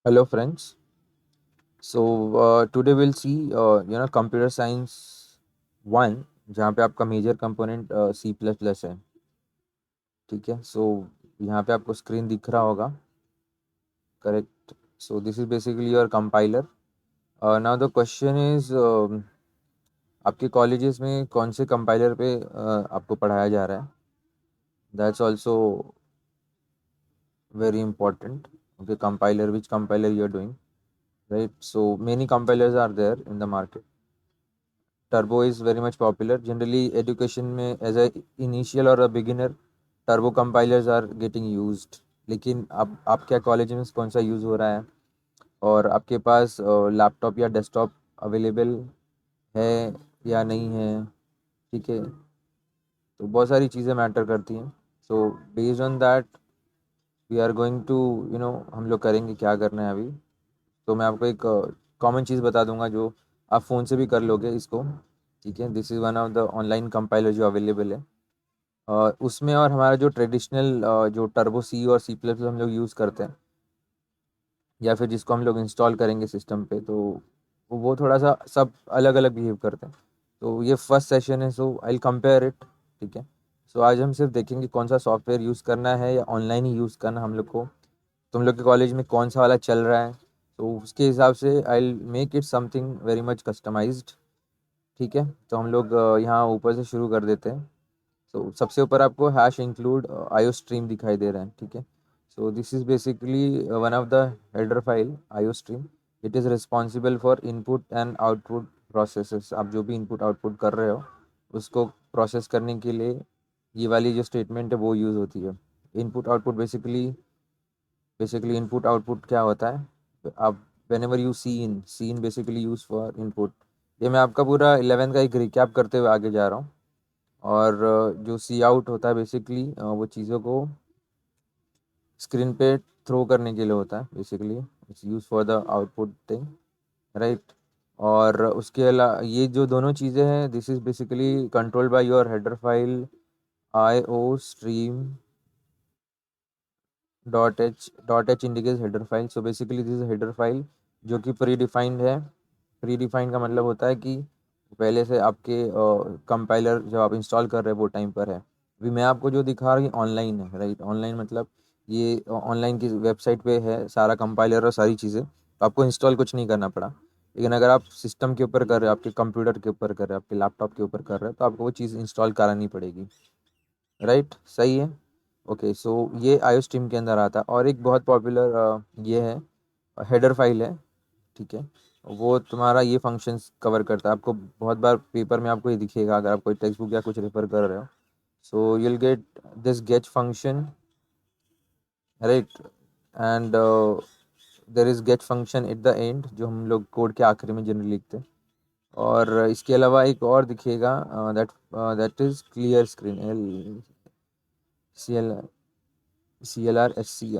Hello, friends. Today we'll see, computer science one, जहाँ पे आपका major component C plus plus है. ठीक है. यहाँ पे आपको स्क्रीन दिख रहा होगा. Correct. So this is basically your compiler. Now the question is, आपके कॉलेजेस में कौन से कंपाइलर पे आपको पढ़ाया जा रहा है. That's also very important. Okay, compiler, which compiler you are doing. Right. So many compilers are there in the market. Turbo is very much popular generally education में. As a initial or a beginner, turbo compilers are getting used. लेकिन अब आपके college में कौन सा use हो रहा है, और आपके पास लैपटॉप या डेस्कटॉप अवेलेबल है या नहीं है. ठीक है. तो बहुत सारी चीज़ें मैटर करती हैं. So based on that we are going to, हम लोग करेंगे क्या करना है अभी. तो मैं आपको एक कॉमन चीज़ बता दूंगा जो आप फ़ोन से भी कर लोगे इसको. ठीक है. This is one of the online compiler जो अवेलेबल है. उसमें और हमारा जो ट्रेडिशनल जो टर्बो सी और सी प्लस हम लोग यूज़ करते हैं, या फिर जिसको हम लोग इंस्टॉल करेंगे सिस्टम पे, तो वो थोड़ा सा सब अलग अलग बिहेव करते हैं. तो ये फर्स्ट सेशन है, सो आई विल कंपेयर इट. ठीक है. सो आज हम सिर्फ देखेंगे कौन सा सॉफ्टवेयर यूज़ करना है या ऑनलाइन ही यूज़ करना हम लोग को. तुम लोग के कॉलेज में कौन सा वाला चल रहा है, तो उसके हिसाब से I will make it something very much customised. ठीक है. तो हम लोग यहाँ ऊपर से शुरू कर देते हैं. तो सबसे ऊपर आपको हैश इंक्लूड आईओ स्ट्रीम दिखाई दे रहा है. ठीक है. So this is basically one of the header file IO stream. It is responsible for input and output processes. आप जो भी इनपुट आउटपुट कर रहे हो उसको प्रोसेस करने के लिए ये वाली जो स्टेटमेंट है वो यूज़ होती है. Input output basically input output क्या होता है. आप when ever you seen basically use for input. ये मैं आपका पूरा 11th का एक रिकैप करते हुए आगे जा रहा हूँ. और जो सी आउट होता है बेसिकली वो चीज़ों को स्क्रीन पे थ्रो करने के लिए होता है. Basically it's use for the output thing. Right. और उसके अलावा ये जो दोनों चीज़ें हैं, this is basically controlled by your header file I O stream dot h indicates header file. So basically this is header file जो कि प्री डिफाइंड है. प्री डिफाइंड का मतलब होता है कि पहले से आपके कंपाइलर जब आप इंस्टॉल कर रहे हैं वो टाइम पर है. अभी मैं आपको जो दिखा रही हूँ ऑनलाइन है. राइट. ऑनलाइन मतलब ये ऑनलाइन की वेबसाइट पे है सारा कंपाइलर और सारी चीज़ें, तो आपको इंस्टॉल कुछ नहीं करना पड़ा. लेकिन अगर आप सिस्टम के ऊपर कर रहे हो, आपके कंप्यूटर के ऊपर कर रहे हो, आपके लैपटॉप के ऊपर कर रहे हो, तो आपको वो चीज़ इंस्टॉल करानी पड़ेगी. राइट. सही है. ओके. सो ये आईओ स्ट्रीम के अंदर आता है. और एक बहुत पॉपुलर ये है, हेडर फाइल है. ठीक है. वो तुम्हारा ये फंक्शंस कवर करता है. आपको बहुत बार पेपर में आपको ये दिखेगा अगर आप कोई टेक्स्ट बुक या कुछ रेफर कर रहे हो. So you will get this get function. Right. And there is get function at the end जो हम लोग कोड के आखिरी में जनरली लिखते हैं. और इसके अलावा एक और दिखेगा, that that is clear screen. L C L C L R C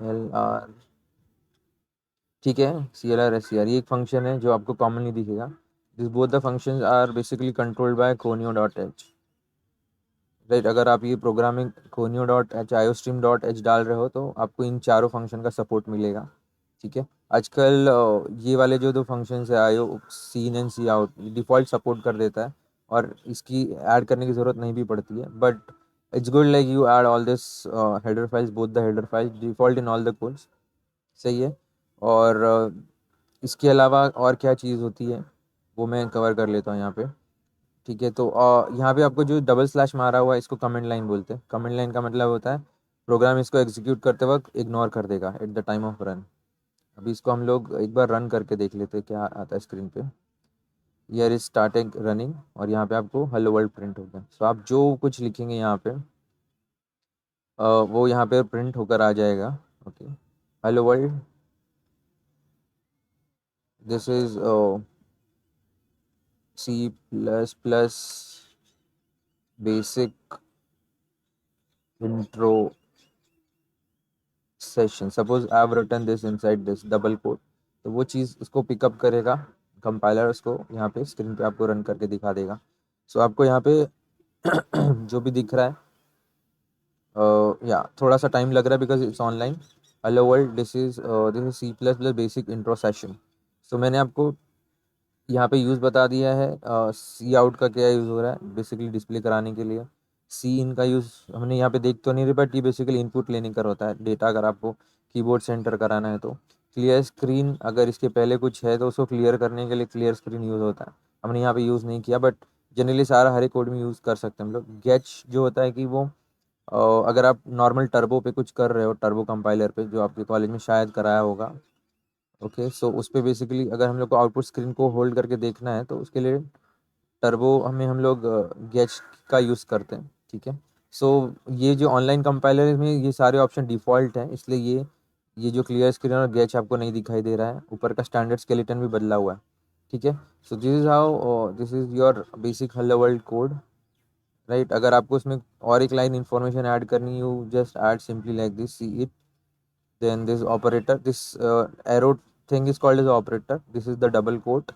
L R. ठीक है. CLR SCR ये एक फंक्शन है जो आपको कॉमनली दिखेगा. This both the functions are basically controlled by conio dot h. Right. अगर आप ये programming conio dot h IO stream dot h डाल रहे हो तो आपको इन चारों फंक्शन का सपोर्ट मिलेगा. ठीक है. आजकल ये वाले जो दो फंक्शंस है IO cin and cout, default support कर देता है और इसकी ऐड करने की ज़रूरत नहीं भी पड़ती है. But it's good like you add all this header files, both the header files default in all the codes. सही है. और इसके अलावा और क्या चीज़ होती है वो मैं कवर कर लेता हूँ यहाँ पे. ठीक है. तो यहाँ पे आपको जो डबल स्लैश मारा हुआ है इसको कमेंट लाइन बोलते हैं. कमेंट लाइन का मतलब होता है प्रोग्राम इसको एग्जीक्यूट करते वक्त इग्नोर कर देगा at the time of run. अभी इसको हम लोग एक बार रन करके देख लेते हैं क्या आता है स्क्रीन पे. ईयर इज स्टार्टिंग रनिंग और यहाँ पे आपको हेलो वर्ल्ड प्रिंट हो गया. सो आप जो कुछ लिखेंगे यहाँ पे वो यहाँ पे प्रिंट होकर आ जाएगा. Okay. Hello world. This is C++ basic intro session. Suppose I have written this inside this double quote. तो वो चीज़ उसको पिकअप करेगा कंपाइलर, उसको यहाँ पे स्क्रीन पे आपको रन करके दिखा देगा. सो आपको यहाँ पे जो भी दिख रहा है, या थोड़ा सा टाइम लग रहा है because it's online. Hello world, this is C plus plus basic intro session. So मैंने आपको यहाँ पे यूज़ बता दिया है। सी आउट का क्या यूज़ हो रहा है बेसिकली डिस्प्ले कराने के लिए। सी इन का यूज़ हमने यहाँ पे देख तो नहीं रहे, बट ये बेसिकली इनपुट लेने का होता है डेटा, अगर आपको कीबोर्ड से एंटर कराना है तो। क्लियर स्क्रीन, अगर इसके पहले कुछ है तो उसको क्लियर करने के लिए क्लियर स्क्रीन यूज़ होता है। हमने यहाँ पे यूज़ नहीं किया, बट जनरली सारा हर एक कोड में यूज़ कर सकते हैं हम लोग। गेच जो होता है कि वो अगर आप नॉर्मल टर्बो पे कुछ कर रहे हो, टर्बो कंपाइलर पे जो आपके कॉलेज में शायद कराया होगा, ओके, सो उस पर बेसिकली अगर हम लोग को आउटपुट स्क्रीन को होल्ड करके देखना है तो उसके लिए टर्बो हमें हम लोग गेच का यूज़ करते हैं, ठीक है। सो ये जो ऑनलाइन कंपाइलर में ये सारे ऑप्शन डिफ़ॉल्ट हैं, इसलिए ये जो क्लियर स्क्रीन और गेच आपको नहीं दिखाई दे रहा है। ऊपर का स्टैंडर्ड स्केलेटन भी बदला हुआ है, ठीक है। So this is your basic hello world code, right. अगर आपको इसमें और एक लाइन इन्फॉर्मेशन ऐड करनी, you just add simply like this, see it. Then this operator, this arrow thing is called as operator. This is the double quote.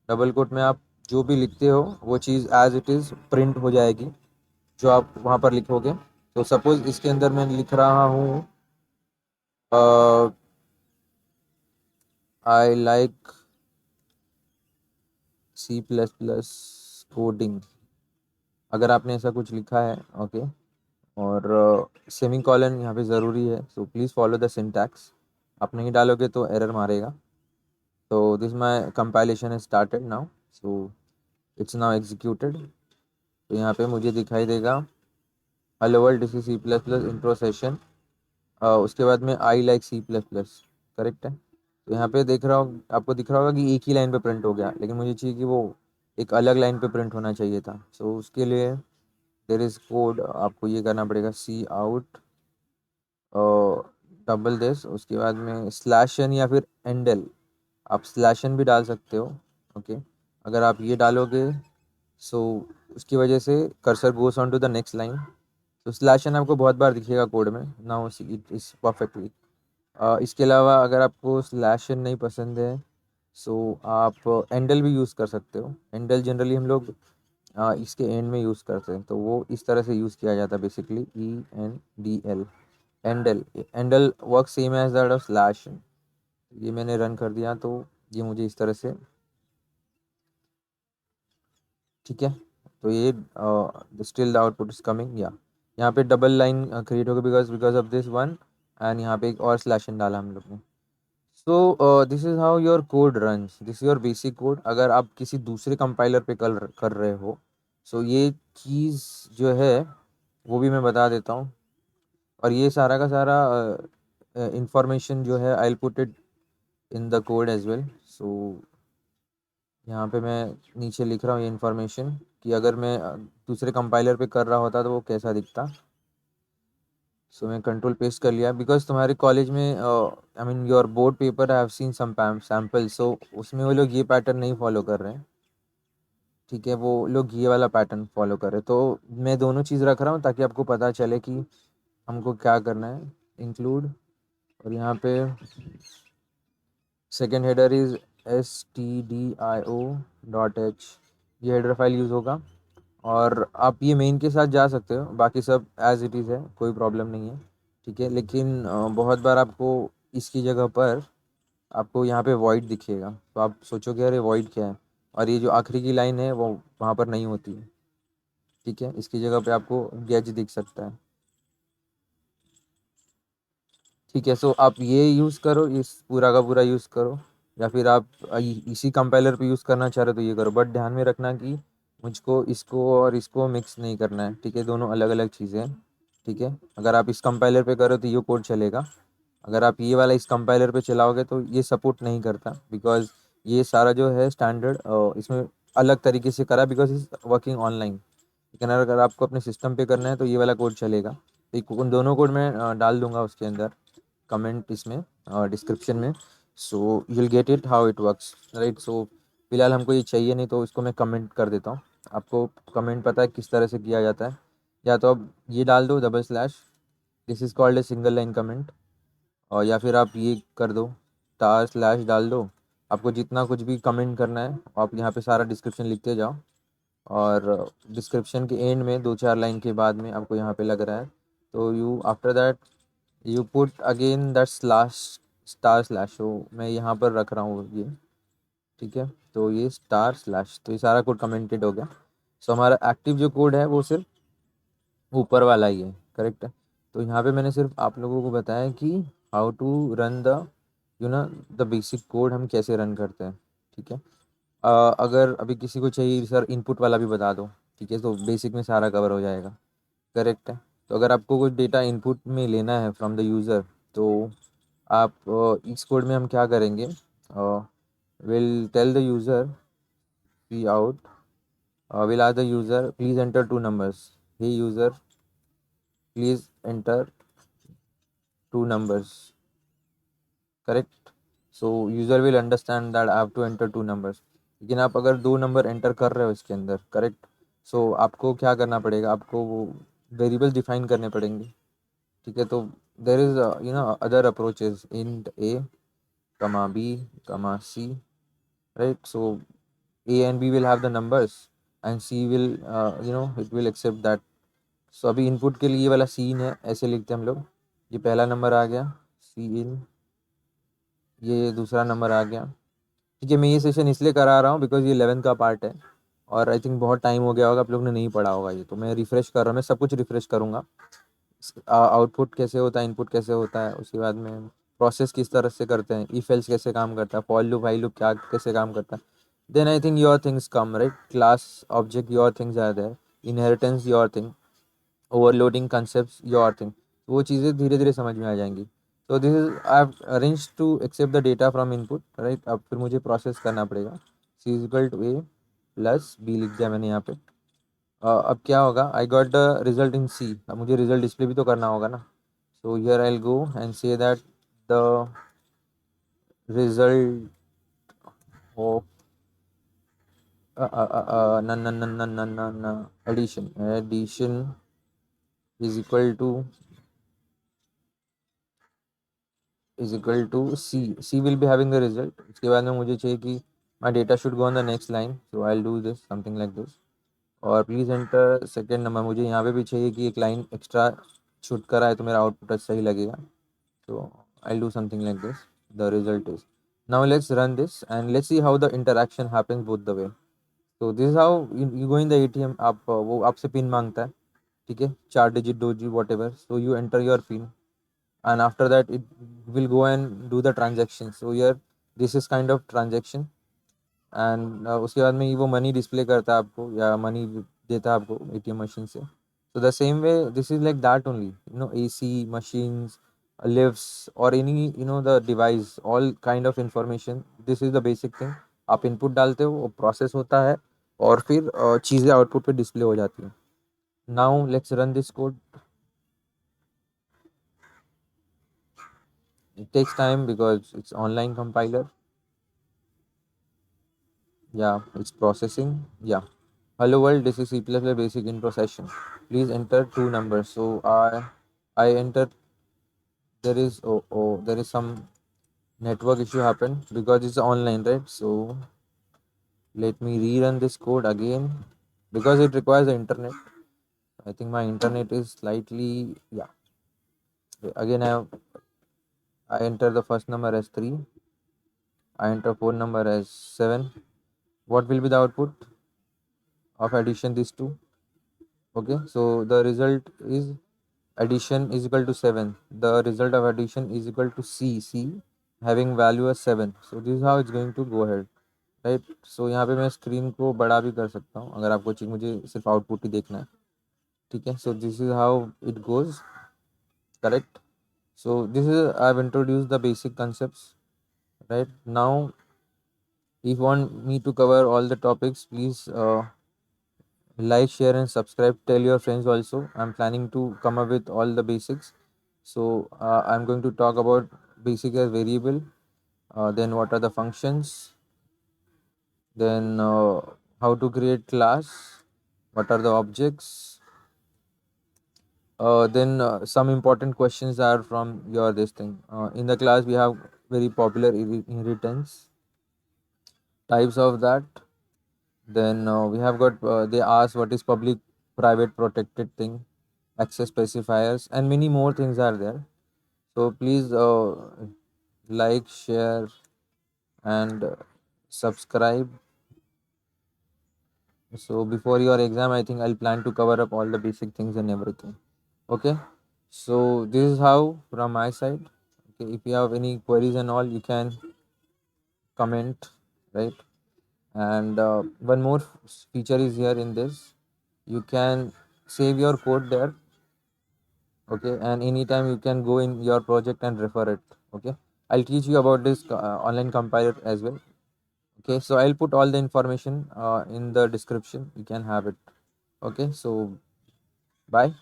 Double quote में आप जो भी लिखते हो वो चीज़ एज इट इज़ प्रिंट हो जाएगी जो आप वहाँ पर लिखोगे। तो सपोज इसके अंदर मैं लिख रहा हूँ I like C plus plus coding, अगर आपने ऐसा कुछ लिखा है, ओके, और सेमी कॉलन यहाँ पे ज़रूरी है। So please follow the syntax, आप नहीं डालोगे तो एरर मारेगा। तो this my compilation is started now, so it's now executed. तो यहाँ पे मुझे दिखाई देगा hello world, this is C plus plus intro session. उसके बाद में I like C plus plus, correct है। तो यहाँ पे देख रहा हूँ, आपको दिख रहा होगा कि एक ही लाइन पे प्रिंट हो गया, लेकिन मुझे चाहिए कि वो एक अलग लाइन पे प्रिंट होना चाहिए था। सो उसके लिए देर इज़ कोड, आपको ये करना पड़ेगा, सी आउट डबल दिस, उसके बाद में स्लैश एन या फिर एंडल, आप स्लैश एन भी डाल सकते हो, ओके। अगर आप ये डालोगे सो उसकी वजह से cursor goes on to the next line. तो स्लैश एन आपको बहुत बार दिखेगा कोड में, नाउ इट इज़ परफेक्टली। इसके अलावा अगर आपको स्लैश एन नहीं पसंद है सो आप एंडल भी यूज़ कर सकते हो। एंडल जनरली हम लोग इसके एंड में यूज़ करते हैं, तो वो इस तरह से यूज़ किया जाता है basically, ENDL, endl. Endl work same as that of slash. ये मैंने रन कर दिया तो ये मुझे इस तरह से, ठीक है। तो ये still the output is coming, या यहाँ पे डबल लाइन क्रिएट होगा because of this one, and यहाँ पे एक और स्लैश इन डाला हम लोग ने। So this is how your code runs, this is your basic code. अगर आप किसी दूसरे कंपाइलर पे कर रहे हो, सो ये चीज़ जो है वो भी मैं बता देता हूँ। और ये सारा का सारा इंफॉर्मेशन जो है I will put it in the code as well. So यहाँ पे मैं नीचे लिख रहा हूँ ये इन्फॉर्मेशन कि अगर मैं दूसरे कंपाइलर पे कर रहा होता तो वो कैसा दिखता। सो मैं कंट्रोल पेस्ट कर लिया बिकॉज तुम्हारे कॉलेज में I mean your board paper I have seen some sample, so उसमें वो लोग ये पैटर्न नहीं फॉलो कर रहे हैं, ठीक है। वो लोग ये वाला पैटर्न फॉलो कर रहे हैं, तो मैं दोनों चीज़ रख रहा हूँ ताकि आपको पता चले कि हमको क्या करना है। इंक्लूड, और यहाँ पे सेकेंड हेडर इज़ stdio.h, ये हेडर फाइल यूज़ होगा। और आप ये मेन के साथ जा सकते हो, बाकी सब एज इट इज़ है, कोई प्रॉब्लम नहीं है, ठीक है। लेकिन बहुत बार आपको इसकी जगह पर आपको यहाँ पे वॉइड दिखेगा, तो आप सोचोगे अरे वॉइड क्या है, और ये जो आखिरी की लाइन है वो वहाँ पर नहीं होती है, ठीक है। इसकी जगह पे आपको गैज दिख सकता है, ठीक है। सो आप ये यूज़ करो, इस पूरा का पूरा यूज़ करो, या फिर आप इसी कंपाइलर पे यूज़ करना चाह रहे हो तो ये करो, बट ध्यान में रखना कि मुझको इसको और इसको मिक्स नहीं करना है, ठीक है। दोनों अलग अलग चीज़ें हैं, ठीक है। अगर आप इस कंपाइलर पे करो तो ये कोड चलेगा, अगर आप ये वाला इस कंपाइलर पे चलाओगे तो ये सपोर्ट नहीं करता, बिकॉज ये सारा जो है स्टैंडर्ड इसमें अलग तरीके से करा, बिकॉज इज वर्किंग ऑनलाइन। लेकिन अगर आपको अपने सिस्टम पे करना है तो ये वाला कोड चलेगा। तो उन दोनों कोड मैं डाल दूंगा उसके अंदर कमेंट इसमें डिस्क्रिप्शन में, so you will get it how it works, right. So फिलहाल हमको ये चाहिए नहीं तो इसको मैं कमेंट कर देता हूँ। आपको कमेंट पता है किस तरह से किया जाता है, या तो आप ये डाल दो double slash, this is called a single line comment, और या फिर आप ये कर दो स्टार स्लैश डाल दो। आपको जितना कुछ भी कमेंट करना है आप यहाँ पे सारा डिस्क्रिप्शन लिखते जाओ, और डिस्क्रिप्शन के एंड में 2-4 लाइन के बाद में आपको यहाँ पे लग रहा है तो you after that you put again that slash star slash, तो मैं यहाँ पर रख रहा हूँ ये, ठीक है। तो ये स्टार स्लैश, तो ये सारा कोड कमेंटेड हो गया। सो हमारा एक्टिव जो कोड है वो सिर्फ ऊपर वाला ही है, करेक्ट है। तो यहाँ पे मैंने सिर्फ आप लोगों को बताया कि how to run the you know the basic code, हम कैसे रन करते हैं, ठीक है। अगर अभी किसी को चाहिए सर इनपुट वाला भी बता दो, ठीक है, तो बेसिक में सारा कवर हो जाएगा, करेक्ट है। तो अगर आपको कुछ डेटा इनपुट में लेना है फ्रॉम द यूज़र, तो आप इस कोड में हम क्या करेंगे, will tell the user cout, will ask the user please enter two numbers, hey user please enter two numbers, correct. So user will understand that I have to enter two numbers. लेकिन आप अगर दो number enter कर रहे हो इसके अंदर, correct, सो आपको क्या करना पड़ेगा, आपको वो वेरिएबल डिफाइन करने पड़ेंगे, ठीक है। तो there is other approaches, int A comma B comma C, right. So A and B will have the numbers and C will it will accept that. So अभी इनपुट के लिए ये वाला सीन है, ऐसे लिखते हैं हम लोग, ये पहला नंबर आ गया सी इन, ये दूसरा नंबर आ गया, ठीक है। मैं ये सेशन इसलिए करा रहा हूँ बिकॉज ये 11th का पार्ट है, और आई थिंक बहुत टाइम हो गया होगा आप लोग ने नहीं पढ़ा होगा ये, तो मैं रिफ़्रेश कर रहा हूँ, मैं सब कुछ रिफ़्रेश करूँगा। आउटपुट कैसे होता है, इनपुट कैसे होता है, उसके बाद में प्रोसेस किस तरह से करते हैं, इफ एल्स कैसे काम करता है, फॉर लूप वाइल लूप क्या कैसे काम करता है, then I think your things come, right. Class object your things are there, inheritance your thing, overloading concept your thing, वो चीज़ें धीरे धीरे समझ में आ जाएंगी। तो this is I have arrange to accept the data from input, right. अब फिर मुझे प्रोसेस करना पड़ेगा, C is equal to A plus B लिख दिया मैंने यहाँ पे। अब क्या होगा, I got the result in C, अब मुझे रिजल्ट डिस्प्ले भी तो करना होगा ना। So here I will go and say that the result of addition is equal to C, C will be having the result. उसके बाद में मुझे चाहिए कि my data should go on the next line, so I will do this something like this, और please enter second number, मुझे यहाँ पे भी चाहिए कि एक लाइन एक्स्ट्रा छूट कर आए तो मेरा आउटपुट सही लगेगा। So I'll do something like this. The result is, now let's run this and let's see how the interaction happens both the way. So this is how you go in the ATM, आप वो आपसे pin मांगता है, ठीक है, 4 digit 2 G whatever, so you enter your pin and after that it will go and do the transaction. So here this is kind of transaction and उसके बाद में वो मनी डिस्प्ले करता है आपको, या मनी देता है आपको एटीएम मशीन से। So the same way this is like that only, AC machines, lifts or any the device, all kind of information, this is the basic thing। आप इनपुट डालते हो, वो प्रोसेस होता है, और फिर चीज़ें आउटपुट पे डिस्प्ले हो जाती हैं। Now let's run this code, it takes time because it's online compiler, yeah, it's processing, yeah। Hello world, this is C++ basic intro session, please enter two numbers, so I enter, there is some network issue happened because it's online, right? So let me rerun this code again because it requires the internet. I think my internet is slightly, yeah. Again I enter the first number as 3, I enter fourth number as 7. What will be the output of addition these two? Okay, so the result is addition is equal to 7, the result of addition is equal to c having value as 7, so this is how it's going to go ahead, right. So यहाँ पे मैं screen को बड़ा भी कर सकता हूँ अगर आपको चाहिए, मुझे सिर्फ आउटपुट ही देखना है, ठीक है। So this is how it goes, correct. So this is I have introduce the basic concepts, right. Now if want me to cover all the topics, please like, share and subscribe, tell your friends also, I'm planning to come up with all the basics. So I'm going to talk about basic as variable, then what are the functions, then how to create class, what are the objects, then some important questions are from your this thing. In the class we have very popular inheritance types of that, then we have got they ask what is public private protected thing, access specifiers, and many more things are there. So please like, share, and subscribe. So before your exam, I think I'll plan to cover up all the basic things and everything. Okay. So this is how from my side. Okay. If you have any queries and all, you can comment, right? And one more feature is here in this. You can save your code there. Okay. And anytime you can go in your project and refer it. Okay. I'll teach you about this online compiler as well. Okay. So I'll put all the information in the description. You can have it. Okay. So bye.